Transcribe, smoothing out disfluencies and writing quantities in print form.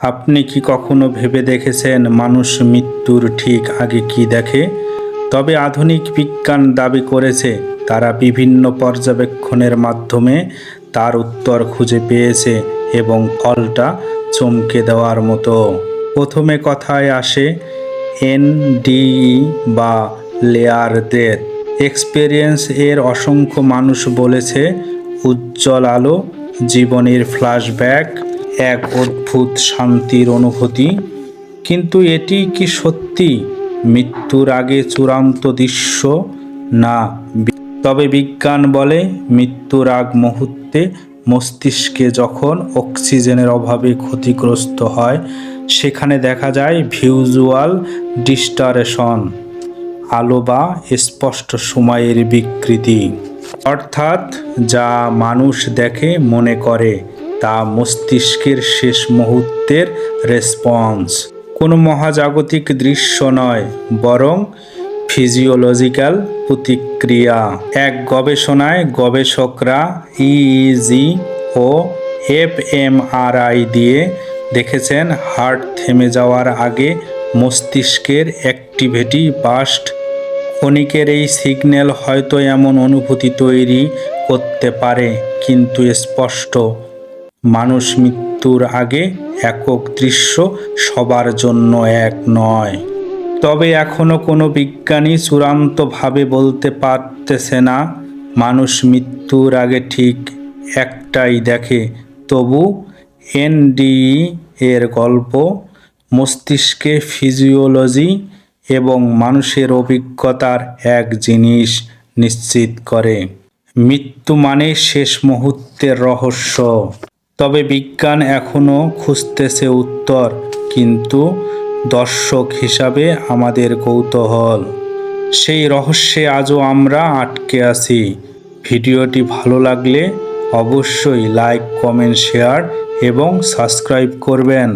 আপনি কি কখনো ভেবে দেখেছেন মানুষ মৃত্যুর ঠিক আগে কি দেখে? তবে আধুনিক বিজ্ঞান দাবি করেছে তারা বিভিন্ন পর্যবেক্ষণের মাধ্যমে তার উত্তর খুঁজে পেয়েছে এবং ফলটা চমকে দেওয়ার মতো। প্রথমে কথায় আসে এনডিই বা লেয়ার ডেথ এক্সপেরিয়েন্স। এর অসংখ্য মানুষ বলেছে উজ্জ্বল আলো, জীবনের ফ্ল্যাশব্যাক, এক অদ্ভুত শান্তির অনুভূতি। কিন্তু এটি কি সত্যি মৃত্যুর আগে চূড়ান্ত দৃশ্য? না। তবে বিজ্ঞান বলে মৃত্যুর আগ মুহূর্তে মস্তিষ্কে যখন অক্সিজেনের অভাবে ক্ষতিগ্রস্ত হয় সেখানে দেখা যায় ভিজুয়াল ডিস্টারেশন, আলো বা স্পষ্ট সময়ের বিকৃতি। অর্থাৎ যা মানুষ দেখে মনে করে তা মস্তিষ্কের শেষ মুহূর্তের রেসপন্স, কোনো মহাজাগতিক দৃশ্য নয়, বরং ফিজিওলজিক্যাল প্রতিক্রিয়া। এক গবেষণায় গবেষকরা ইইজি ও এফএমআরআই দিয়ে দেখেছেন হার্ট থেমে যাওয়ার আগে মস্তিষ্কের অ্যাক্টিভিটি বার্স্ট ক্ষণিকের এই সিগন্যাল হয়তো এমন অনুভূতি তৈরি করতে পারে, কিন্তু স্পষ্ট মানুষ মৃত্যুর আগে একক দৃশ্য সবার জন্য এক নয়। তবে এখনও কোনো বিজ্ঞানী চূড়ান্তভাবে বলতে পারতেছে না মানুষ মৃত্যুর আগে ঠিক একটাই দেখে। তবু এনডিই এর গল্প মস্তিষ্কে ফিজিওলজি এবং মানুষের অভিজ্ঞতার এক জিনিস নিশ্চিত করে, মৃত্যু মানে শেষ মুহূর্তের রহস্য। তবে বিজ্ঞান এখনও খুঁজতেছে উত্তর, কিন্তু দর্শক হিসাবে আমাদের কৌতূহল, সেই রহস্যে আজও আমরা আটকে আছি। ভিডিওটি ভালো লাগলে অবশ্যই লাইক, কমেন্ট, শেয়ার এবং সাবস্ক্রাইব করবেন।